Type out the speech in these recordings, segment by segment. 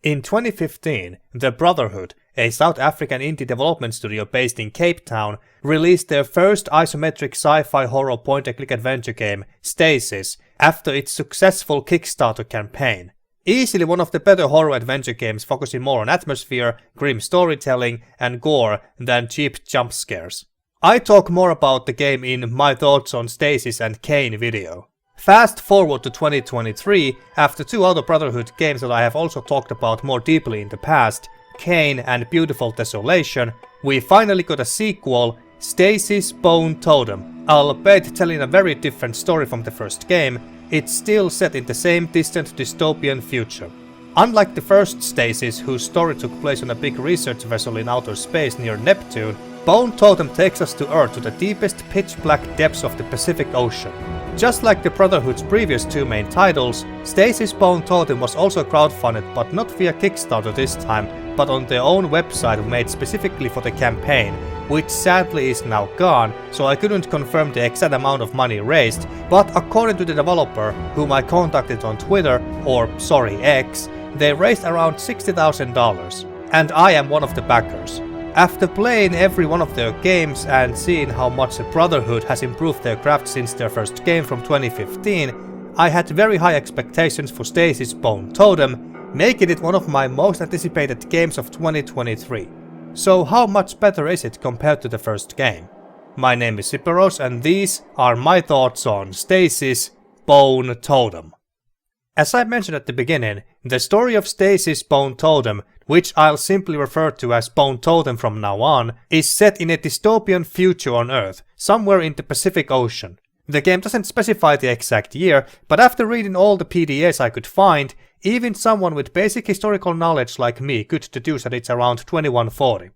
In 2015, the Brotherhood, a South African indie development studio based in Cape Town, released their first isometric sci-fi horror point-and-click adventure game, STASIS, after its successful Kickstarter campaign. Easily one of the better horror adventure games, focusing more on atmosphere, grim storytelling, and gore than cheap jump scares. I talk more about the game in my thoughts on STASIS and Kane video. Fast forward to 2023, after two other Brotherhood games that I have also talked about more deeply in the past, Kane and Beautiful Desolation, we finally got a sequel, STASIS Bone Totem. Albeit telling a very different story from the first game, it's still set in the same distant dystopian future. Unlike the first STASIS, whose story took place on a big research vessel in outer space near Neptune, Bone Totem takes us to Earth to the deepest pitch-black depths of the Pacific Ocean. Just like the Brotherhood's previous two main titles, STASIS Bone Totem was also crowdfunded, but not via Kickstarter this time, but on their own website made specifically for the campaign, which sadly is now gone, so I couldn't confirm the exact amount of money raised, but according to the developer, whom I contacted on Twitter, or sorry X, they raised around $60,000, and I am one of the backers. After playing every one of their games and seeing how much the Brotherhood has improved their craft since their first game from 2015, I had very high expectations for STASIS Bone Totem, making it one of my most anticipated games of 2023. So how much better is it compared to the first game? My name is Siperos and these are my thoughts on STASIS Bone Totem. As I mentioned at the beginning, the story of STASIS Bone Totem, which I'll simply refer to as Bone Totem from now on, is set in a dystopian future on Earth, somewhere in the Pacific Ocean. The game doesn't specify the exact year, but after reading all the PDAs I could find, even someone with basic historical knowledge like me could deduce that it's around 2140.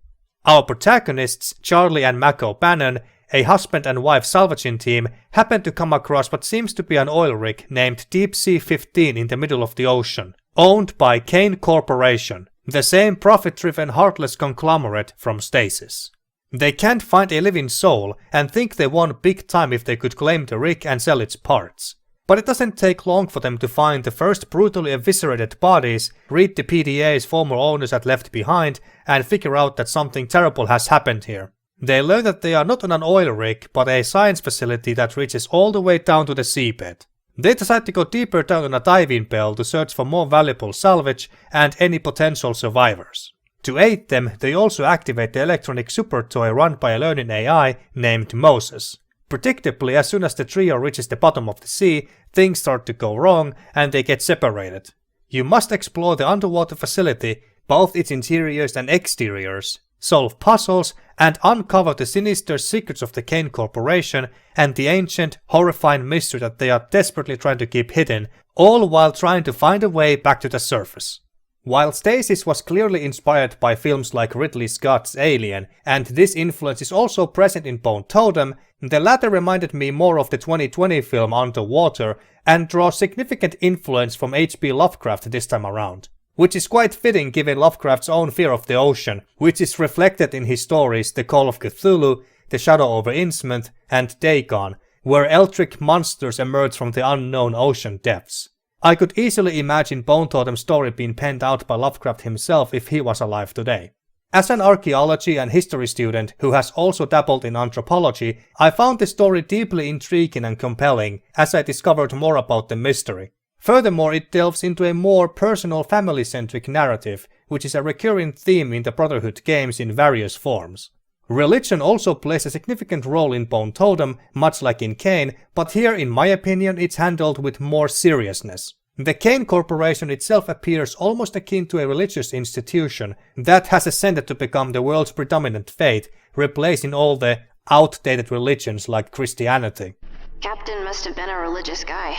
Our protagonists, Charlie and Mac O'Bannon, a husband and wife salvaging team, happen to come across what seems to be an oil rig named Deep Sea 15 in the middle of the ocean, owned by Kane Corporation, the same profit-driven heartless conglomerate from STASIS. They can't find a living soul and think they won big time if they could claim the rig and sell its parts. But it doesn't take long for them to find the first brutally eviscerated bodies, read the PDAs former owners had left behind, and figure out that something terrible has happened here. They learn that they are not on an oil rig, but a science facility that reaches all the way down to the seabed. They decide to go deeper down on a diving bell to search for more valuable salvage and any potential survivors. To aid them, they also activate the electronic super toy run by a learning AI named Moses. Predictably, as soon as the trio reaches the bottom of the sea, things start to go wrong and they get separated. You must explore the underwater facility, both its interiors and exteriors, solve puzzles, and uncover the sinister secrets of the Kane Corporation and the ancient, horrifying mystery that they are desperately trying to keep hidden, all while trying to find a way back to the surface. While STASIS was clearly inspired by films like Ridley Scott's Alien, and this influence is also present in Bone Totem, the latter reminded me more of the 2020 film Underwater and draws significant influence from H.P. Lovecraft this time around. Which is quite fitting given Lovecraft's own fear of the ocean, which is reflected in his stories The Call of Cthulhu, The Shadow over Innsmouth, and Dagon, where eldritch monsters emerge from the unknown ocean depths. I could easily imagine Bone Totem's story being penned out by Lovecraft himself if he was alive today. As an archaeology and history student who has also dabbled in anthropology, I found the story deeply intriguing and compelling as I discovered more about the mystery. Furthermore, it delves into a more personal family-centric narrative, which is a recurring theme in the Brotherhood games in various forms. Religion also plays a significant role in Bone Totem, much like in Kane, but here in my opinion it's handled with more seriousness. The Kane Corporation itself appears almost akin to a religious institution that has ascended to become the world's predominant faith, replacing all the outdated religions like Christianity. Captain must have been a religious guy.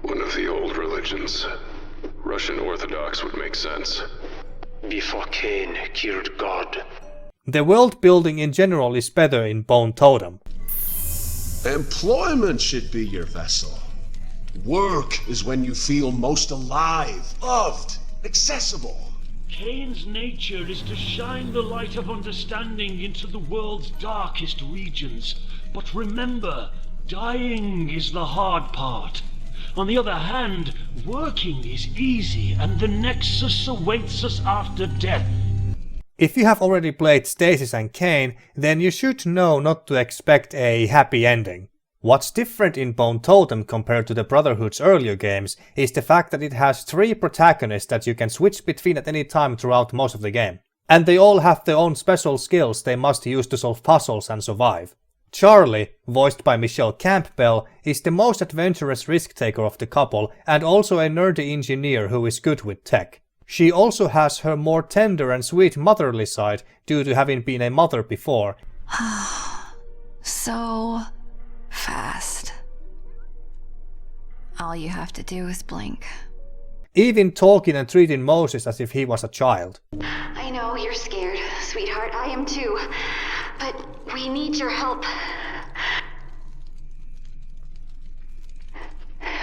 One of the old religions. Russian Orthodox would make sense. Before Cain killed God. The world building in general is better in Bone Totem. Employment should be your vessel. Work is when you feel most alive, loved, accessible. Cain's nature is to shine the light of understanding into the world's darkest regions. But remember, dying is the hard part. On the other hand, working is easy, and the Nexus awaits us after death. If you have already played Stasis and Kane, then you should know not to expect a happy ending. What's different in Bone Totem compared to the Brotherhood's earlier games is the fact that it has 3 protagonists that you can switch between at any time throughout most of the game. And they all have their own special skills they must use to solve puzzles and survive. Charlie, voiced by Michelle Campbell, is the most adventurous risk-taker of the couple and also a nerdy engineer who is good with tech. She also has her more tender and sweet motherly side due to having been a mother before. So fast. All you have to do is blink. Even talking and treating Moses as if he was a child. I know you're scared, sweetheart. I am too. But we need your help.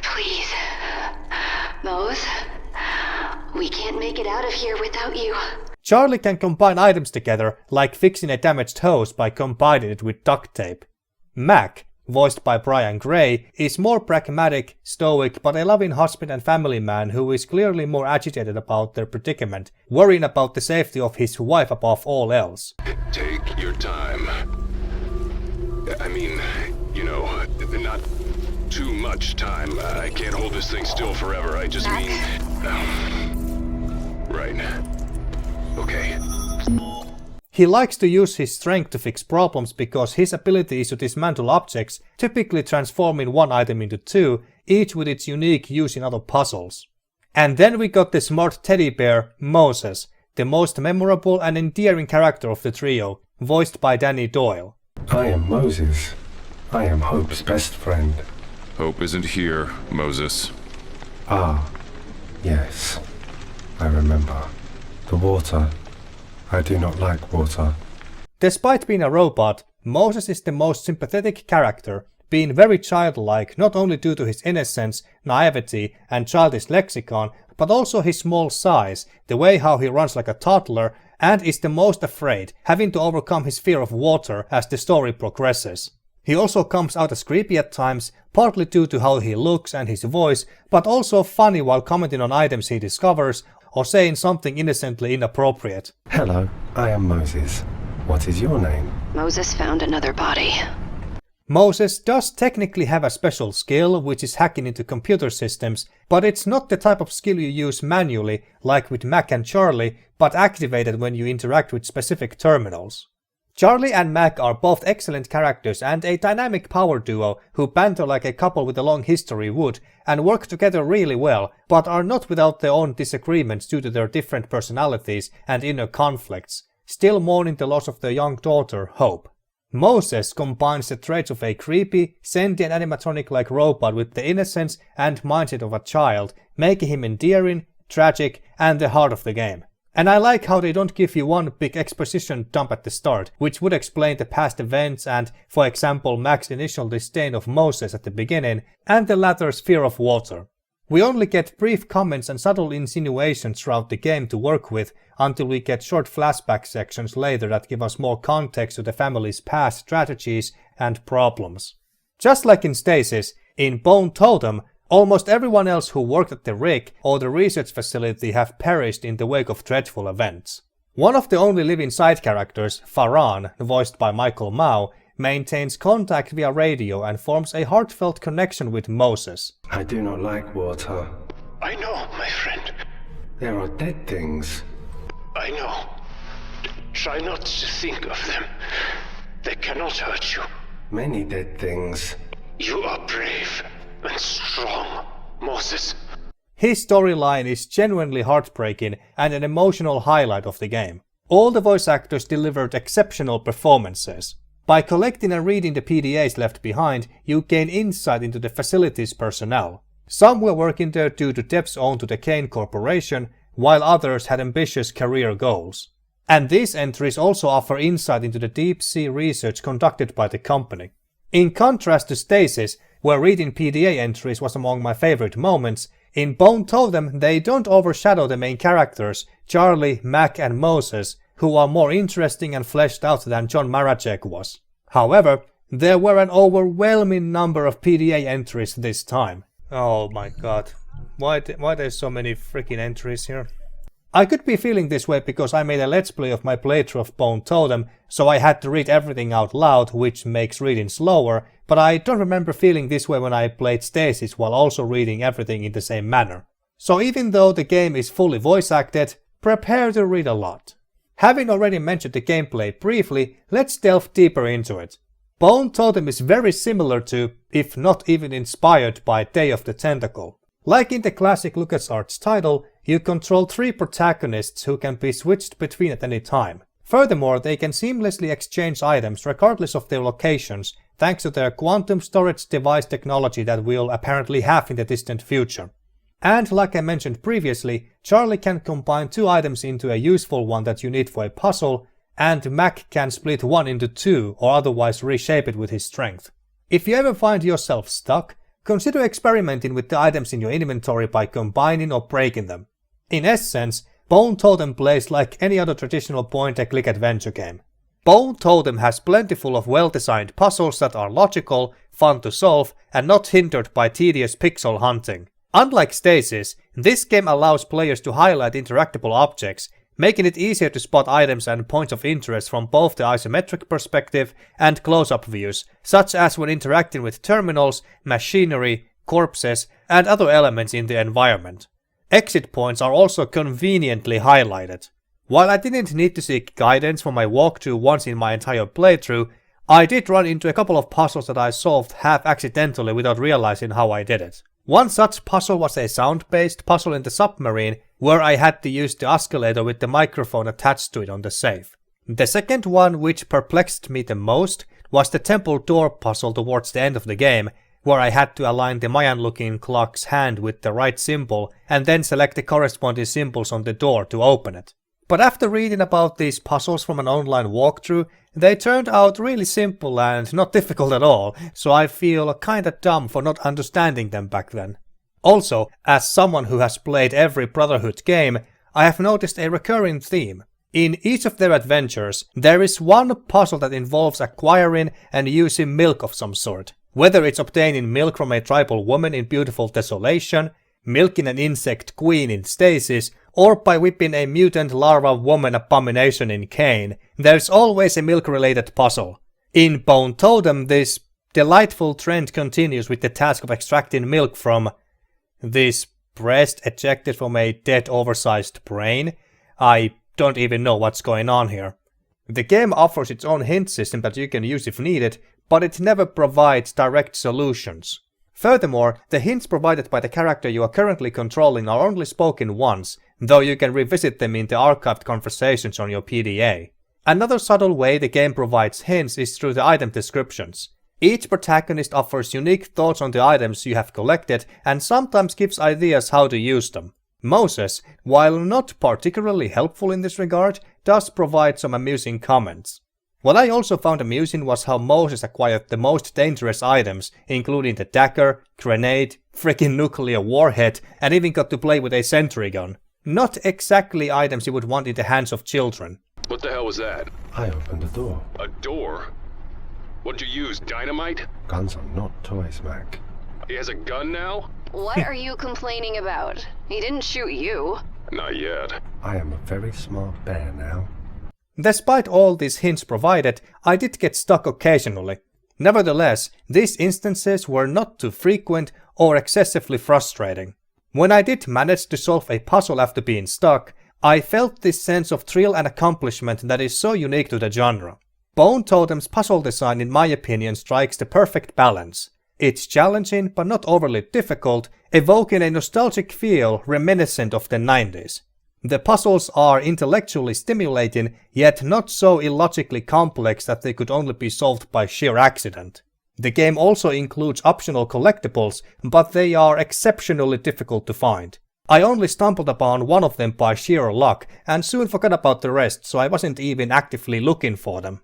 Please. Mose, we can't make it out of here without you. Charlie can combine items together, like fixing a damaged hose by combining it with duct tape. Mac, voiced by Brian Gray, is more pragmatic, stoic, but a loving husband and family man who is clearly more agitated about their predicament, worrying about the safety of his wife above all else. Take your time. I mean, you know, not too much time. I can't hold this thing still forever. I just mean... right. Okay. He likes to use his strength to fix problems because his ability is to dismantle objects, typically transforming one item into 2, each with its unique use in other puzzles. And then we got the smart teddy bear, Moses, the most memorable and endearing character of the trio, voiced by Danny Doyle. I am Moses. I am Hope's best friend. Hope isn't here, Moses. Ah, yes. I remember. The water. I do not like water. Despite being a robot, Moses is the most sympathetic character, being very childlike not only due to his innocence, naivety and childish lexicon, but also his small size, the way how he runs like a toddler, and is the most afraid, having to overcome his fear of water as the story progresses. He also comes out as creepy at times, partly due to how he looks and his voice, but also funny while commenting on items he discovers, or saying something innocently inappropriate. Hello, I am Moses. What is your name? Moses found another body. Moses does technically have a special skill, which is hacking into computer systems, but it's not the type of skill you use manually, like with Mac and Charlie, but activated when you interact with specific terminals. Charlie and Mac are both excellent characters and a dynamic power duo who banter like a couple with a long history would, and work together really well, but are not without their own disagreements due to their different personalities and inner conflicts, still mourning the loss of their young daughter, Hope. Moses combines the traits of a creepy, sentient animatronic-like robot with the innocence and mindset of a child, making him endearing, tragic, and the heart of the game. And I like how they don't give you one big exposition dump at the start, which would explain the past events and, for example, Mac's initial disdain of Moses at the beginning, and the latter's fear of water. We only get brief comments and subtle insinuations throughout the game to work with, until we get short flashback sections later that give us more context to the family's past strategies and problems. Just like in Stasis, in Bone Totem, almost everyone else who worked at the rig or the research facility have perished in the wake of dreadful events. One of the only living side characters, Farhan, voiced by Michael Mao, maintains contact via radio and forms a heartfelt connection with Moses. I do not like water. I know, my friend. There are dead things. I know. Try not to think of them. They cannot hurt you. Many dead things. You are brave and strong, Moses. His storyline is genuinely heartbreaking and an emotional highlight of the game. All the voice actors delivered exceptional performances. By collecting and reading the PDAs left behind, you gain insight into the facility's personnel. Some were working there due to debts owed to the Kane Corporation, while others had ambitious career goals. And these entries also offer insight into the deep-sea research conducted by the company. In contrast to Stasis, where reading PDA entries was among my favorite moments, in Bone Totem they don't overshadow the main characters, Charlie, Mac and Moses, who are more interesting and fleshed out than John Maracek was. However, there were an overwhelming number of PDA entries this time. Oh my god. Why there's so many freaking entries here? I could be feeling this way because I made a let's play of my playthrough of Bone Totem, so I had to read everything out loud, which makes reading slower, but I don't remember feeling this way when I played Stasis while also reading everything in the same manner. So even though the game is fully voice acted, prepare to read a lot. Having already mentioned the gameplay briefly, let's delve deeper into it. Bone Totem is very similar to, if not even inspired by, Day of the Tentacle. Like in the classic LucasArts title, you control 3 protagonists who can be switched between at any time. Furthermore, they can seamlessly exchange items regardless of their locations, thanks to their quantum storage device technology that we'll apparently have in the distant future. And like I mentioned previously, Charlie can combine 2 items into a useful one that you need for a puzzle, and Mac can split one into 2 or otherwise reshape it with his strength. If you ever find yourself stuck, consider experimenting with the items in your inventory by combining or breaking them. In essence, Bone Totem plays like any other traditional point-and-click adventure game. Bone Totem has plentiful of well-designed puzzles that are logical, fun to solve, and not hindered by tedious pixel hunting. Unlike Stasis, this game allows players to highlight interactable objects, making it easier to spot items and points of interest from both the isometric perspective and close-up views, such as when interacting with terminals, machinery, corpses, and other elements in the environment. Exit points are also conveniently highlighted. While I didn't need to seek guidance for my walkthrough once in my entire playthrough, I did run into a couple of puzzles that I solved half accidentally without realizing how I did it. One such puzzle was a sound-based puzzle in the submarine, where I had to use the oscillator with the microphone attached to it on the safe. The second one, which perplexed me the most, was the temple door puzzle towards the end of the game, where I had to align the Mayan-looking clock's hand with the right symbol and then select the corresponding symbols on the door to open it. But after reading about these puzzles from an online walkthrough, they turned out really simple and not difficult at all, so I feel kinda dumb for not understanding them back then. Also, as someone who has played every Brotherhood game, I have noticed a recurring theme. In each of their adventures, there is one puzzle that involves acquiring and using milk of some sort. Whether it's obtaining milk from a tribal woman in Beautiful Desolation, milking an insect queen in Stasis, or by whipping a mutant larva woman abomination in Kane, there's always a milk-related puzzle. In Bone Totem, this delightful trend continues with the task of extracting milk from this breast ejected from a dead oversized brain. I don't even know what's going on here. The game offers its own hint system that you can use if needed, but it never provides direct solutions. Furthermore, the hints provided by the character you are currently controlling are only spoken once, though you can revisit them in the archived conversations on your PDA. Another subtle way the game provides hints is through the item descriptions. Each protagonist offers unique thoughts on the items you have collected and sometimes gives ideas how to use them. Moses, while not particularly helpful in this regard, does provide some amusing comments. What I also found amusing was how Moses acquired the most dangerous items, including the dagger, grenade, freaking nuclear warhead, and even got to play with a sentry gun. Not exactly items you would want in the hands of children. What the hell was that? I opened the door. A door? What'd you use, dynamite? Guns are not toys, Mac. He has a gun now? What are you complaining about? He didn't shoot you. Not yet. I am a very smart bear now. Despite all these hints provided, I did get stuck occasionally. Nevertheless, these instances were not too frequent or excessively frustrating. When I did manage to solve a puzzle after being stuck, I felt this sense of thrill and accomplishment that is so unique to the genre. Bone Totem's puzzle design in my opinion strikes the perfect balance. It's challenging but not overly difficult, evoking a nostalgic feel reminiscent of the 90s. The puzzles are intellectually stimulating, yet not so illogically complex that they could only be solved by sheer accident. The game also includes optional collectibles, but they are exceptionally difficult to find. I only stumbled upon one of them by sheer luck, and soon forgot about the rest, so I wasn't even actively looking for them.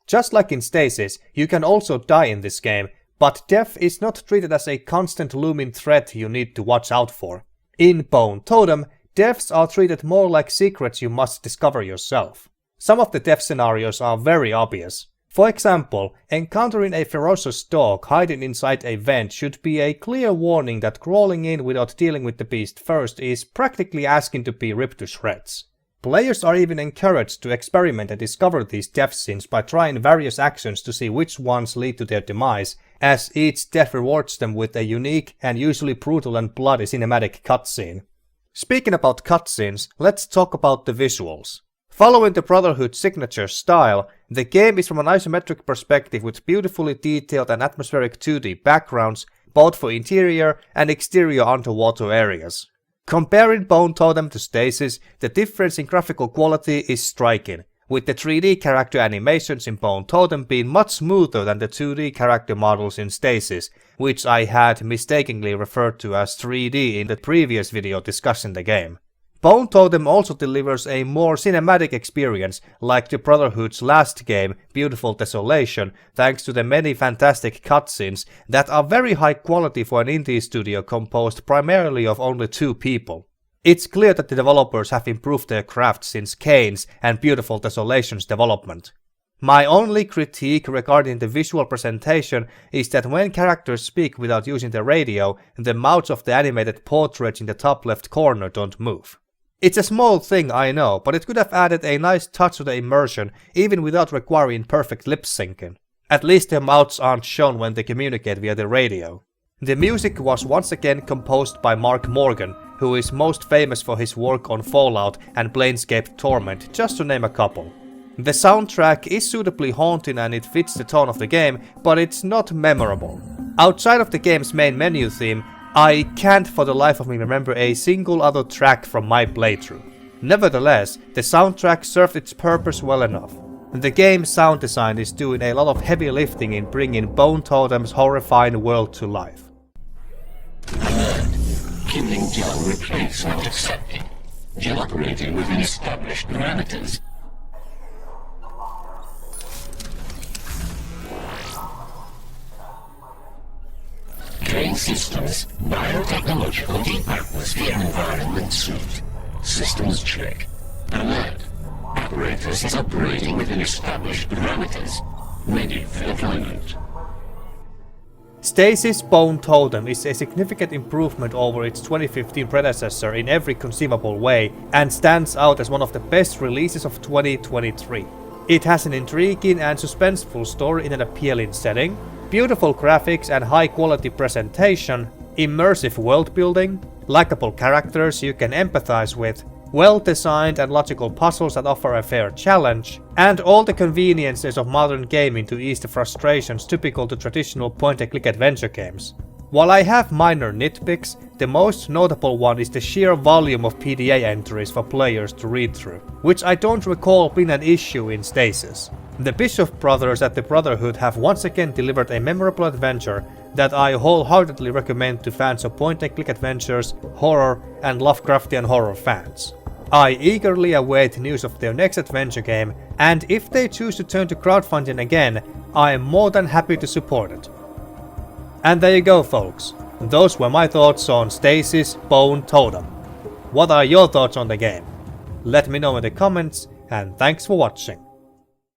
Just like in Stasis, you can also die in this game, but death is not treated as a constant looming threat you need to watch out for. In Bone Totem, deaths are treated more like secrets you must discover yourself. Some of the death scenarios are very obvious. For example, encountering a ferocious dog hiding inside a vent should be a clear warning that crawling in without dealing with the beast first is practically asking to be ripped to shreds. Players are even encouraged to experiment and discover these death scenes by trying various actions to see which ones lead to their demise, as each death rewards them with a unique and usually brutal and bloody cinematic cutscene. Speaking about cutscenes, let's talk about the visuals. Following the Brotherhood signature style, the game is from an isometric perspective with beautifully detailed and atmospheric 2D backgrounds, both for interior and exterior underwater areas. Comparing Bone Totem to Stasis, the difference in graphical quality is striking, with the 3D character animations in Bone Totem being much smoother than the 2D character models in Stasis, which I had mistakenly referred to as 3D in the previous video discussing the game. Bone Totem also delivers a more cinematic experience, like the Brotherhood's last game, Beautiful Desolation, thanks to the many fantastic cutscenes that are very high quality for an indie studio composed primarily of only 2 people. It's clear that the developers have improved their craft since Kane's and Beautiful Desolation's development. My only critique regarding the visual presentation is that when characters speak without using the radio, the mouths of the animated portraits in the top left corner don't move. It's a small thing, I know, but it could have added a nice touch to the immersion even without requiring perfect lip syncing. At least their mouths aren't shown when they communicate via the radio. The music was once again composed by Mark Morgan, who is most famous for his work on Fallout and Planescape Torment, just to name a couple. The soundtrack is suitably haunting and it fits the tone of the game, but it's not memorable. Outside of the game's main menu theme, I can't for the life of me remember a single other track from my playthrough. Nevertheless, the soundtrack served its purpose well enough. The game's sound design is doing a lot of heavy lifting in bringing Bone Totem's horrifying world to life. Killing Jill replaced not accepted. Jill operating within established parameters. Train systems, biotechnological deep atmosphere environment suit. Systems check. Alert. Apparatus is operating within established parameters. Ready for deployment. Stasis Bone Totem is a significant improvement over its 2015 predecessor in every conceivable way and stands out as one of the best releases of 2023. It has an intriguing and suspenseful story in an appealing setting, beautiful graphics and high quality presentation, immersive world building, likable characters you can empathize with, well designed and logical puzzles that offer a fair challenge, and all the conveniences of modern gaming to ease the frustrations typical to traditional point-and-click adventure games. While I have minor nitpicks, the most notable one is the sheer volume of PDA entries for players to read through, which I don't recall being an issue in Stasis. The Bishop brothers at the Brotherhood have once again delivered a memorable adventure that I wholeheartedly recommend to fans of point-and-click adventures, horror, and Lovecraftian horror fans. I eagerly await news of their next adventure game, and if they choose to turn to crowdfunding again, I am more than happy to support it. And there you go, folks. Those were my thoughts on Stasis Bone Totem. What are your thoughts on the game? Let me know in the comments, and thanks for watching.